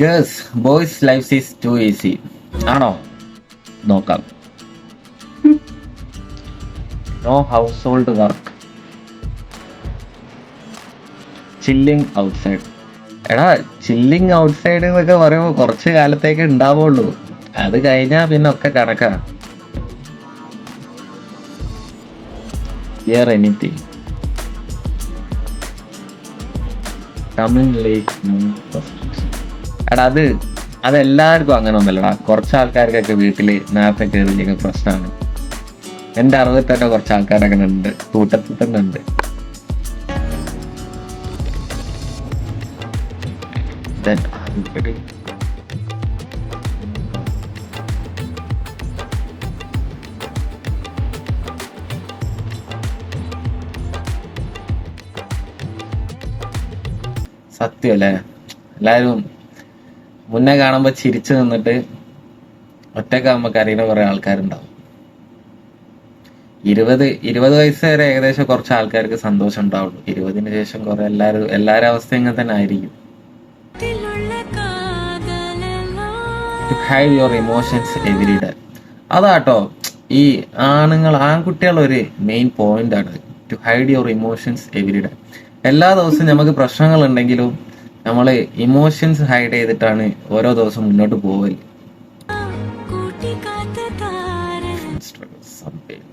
Girls boys life is too easy ആണോ? നോക്കാം. No household work, chilling outside. എടാ, chilling outside എന്നൊക്കെ പറയുമ്പോൾ കുറച്ച് കാലത്തേക്ക് ഉണ്ടാവുള്ളൂ. അത് കഴിഞ്ഞാൽ പിന്നെ ഒക്കെ കണക്കാ. Hear anything. Coming late. എടാ, അതെല്ലാവർക്കും അങ്ങനെ ഒന്നല്ലടാ. കുറച്ച് ആൾക്കാർക്കൊക്കെ വീട്ടില് നേരത്തെ കയറിയില്ലെങ്കിൽ പ്രശ്നമാണ്. എൻ്റെ അറിവിൽ തന്നെ കുറച്ച് ആൾക്കാരങ്ങനെ ഉണ്ട്, കൂട്ടത്തിൽ തന്നെ ഉണ്ട്. സത്യമല്ലേ? എല്ലാവരും മുന്നേ കാണുമ്പോൾ ചിരിച്ചു നിന്നിട്ട് ഒറ്റക്കാകുമ്പോൾ കരയുന്ന കുറെ ആൾക്കാരുണ്ടാവും. 20 വയസ്സ് വരെ ഏകദേശം കുറച്ച് ആൾക്കാർക്ക് സന്തോഷം ഉണ്ടാവുള്ളൂ. 20-ന് ശേഷം കുറെ എല്ലാവരും അവസ്ഥ ഇങ്ങനെ തന്നെ ആയിരിക്കും. To hide your emotions every day. അതാട്ടോ ഈ ആൺകുട്ടികളൊരു മെയിൻ പോയിന്റ് ആണ്. To hide your emotions every day. എല്ലാ ദിവസവും നമുക്ക് പ്രശ്നങ്ങൾ ഉണ്ടെങ്കിലും നമ്മൾ ഇമോഷൻസ് ഹൈഡ് ചെയ്തിട്ടാണ് ഓരോ ദിവസം മുന്നോട്ട് പോവല്.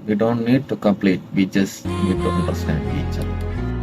We don't need to complete, we just need to understand each other.